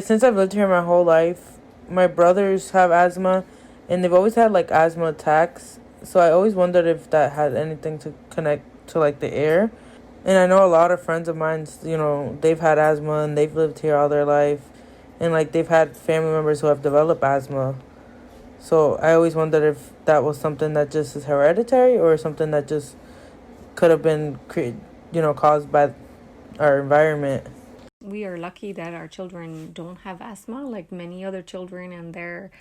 Since I've lived here my whole life, my brothers have asthma, and they've always had like asthma attacks. So I always wondered if that had anything to connect to like the air. And I know a lot of friends of mine, they've had asthma and they've lived here all their life, and like they've had family members who have developed asthma. So I always wondered if that was something that just is hereditary or something that just could have been caused by our environment. We are lucky that our children don't have asthma like many other children and their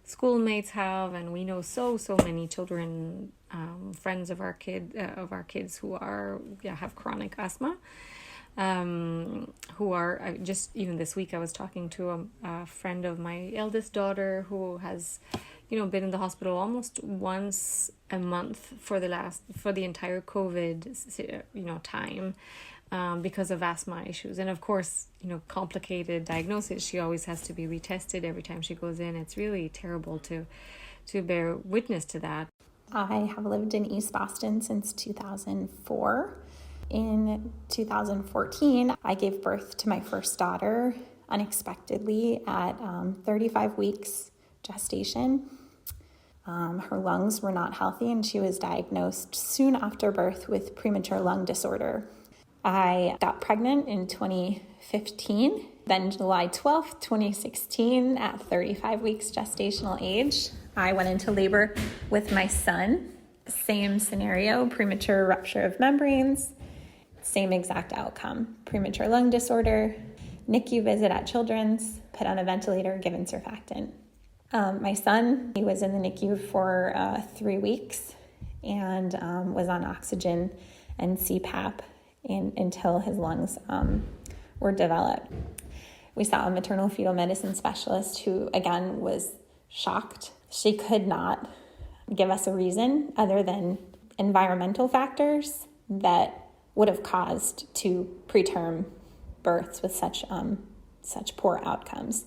schoolmates have, and we know so many children, friends of our kids who are have chronic asthma. Who are just even this week I was talking to a friend of my eldest daughter who has been in the hospital almost once a month for the entire COVID time, because of asthma issues. And of course, complicated diagnosis. She always has to be retested every time she goes in. It's really terrible to bear witness to that. I have lived in East Boston since 2004. In 2014, I gave birth to my first daughter unexpectedly at 35 weeks gestation. Her lungs were not healthy, and she was diagnosed soon after birth with premature lung disorder. I got pregnant in 2015, then July 12th, 2016, at 35 weeks gestational age, I went into labor with my son. Same scenario, premature rupture of membranes, same exact outcome, premature lung disorder, NICU visit at Children's, put on a ventilator, given surfactant. My son, he was in the NICU for 3 weeks and was on oxygen and CPAP until his lungs were developed. We saw a maternal fetal medicine specialist who, again, was shocked. She could not give us a reason other than environmental factors that would have caused two preterm births with such poor outcomes.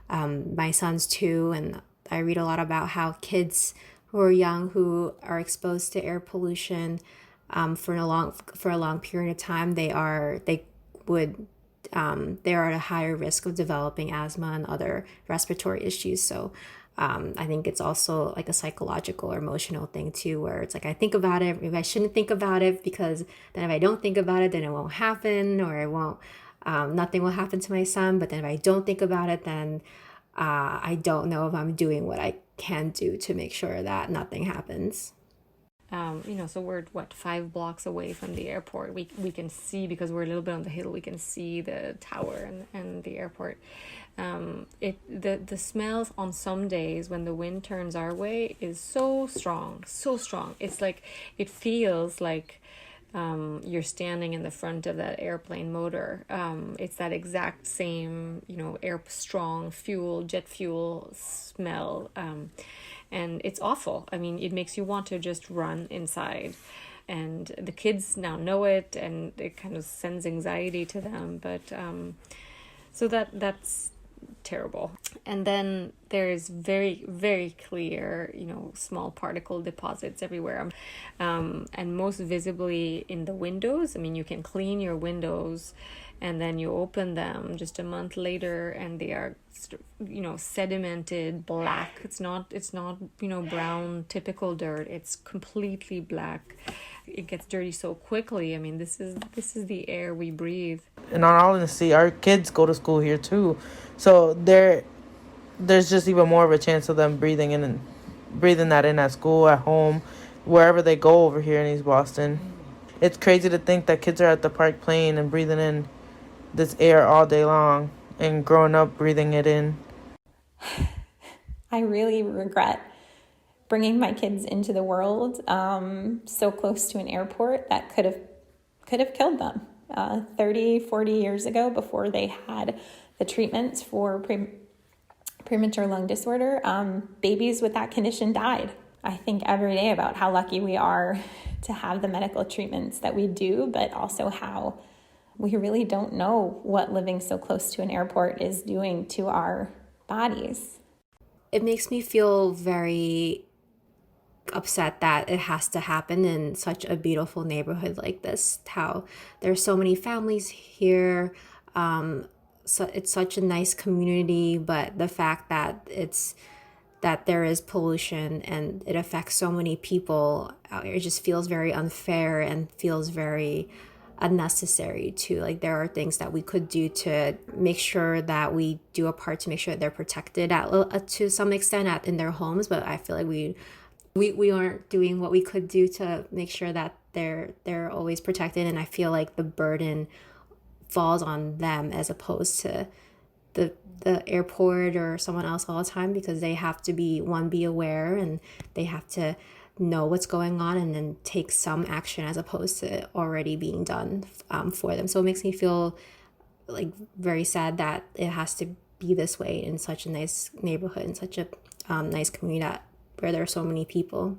My son's 2, and I read a lot about how kids who are young who are exposed to air pollution for a long period of time, they are at a higher risk of developing asthma and other respiratory issues. So I think it's also like a psychological or emotional thing too, where it's like I think about it, maybe I shouldn't think about it, because then if I don't think about it, then it won't happen, or it won't, nothing will happen to my son. But then if I don't think about it, then I don't know if I'm doing what I can do to make sure that nothing happens. So we're 5 blocks away from the airport. We can see, because we're a little bit on the hill, we can see the tower and the airport. The smells on some days when the wind turns our way is so strong. It's like, it feels like you're standing in the front of that airplane motor. It's that exact same, strong jet fuel smell. And it's awful. I mean, it makes you want to just run inside. And the kids now know it, and it kind of sends anxiety to them. But so that's terrible. And then there's very, very clear, small particle deposits everywhere. And most visibly in the windows. I mean, you can clean your windows and then you open them just a month later and they are, sedimented black. It's not, brown, typical dirt. It's completely black. It gets dirty so quickly. I mean, this is the air we breathe. And on honesty, our kids go to school here too, so there's just even more of a chance of them breathing that in at school, at home, wherever they go over here in East Boston. It's crazy to think that kids are at the park playing and breathing in this air all day long and growing up breathing it in. I really regret bringing my kids into the world so close to an airport that could have killed them 30, 40 years ago, before they had the treatments for premature lung disorder. Babies with that condition died. I think every day about how lucky we are to have the medical treatments that we do, but also how we really don't know what living so close to an airport is doing to our bodies. It makes me feel very upset that it has to happen in such a beautiful neighborhood like this, how there's so many families here it's such a nice community, but the fact that there is pollution and it affects so many people, it just feels very unfair and feels very unnecessary too. Like, there are things that we could do to make sure that we do a part to make sure that they're protected to some extent in their homes, but I feel like we aren't doing what we could do to make sure that they're always protected. And I feel like the burden falls on them as opposed to the airport or someone else all the time, because they have to be aware, and they have to know what's going on and then take some action as opposed to already being done for them. So it makes me feel like very sad that it has to be this way in such a nice neighborhood, in such a nice community where there are so many people.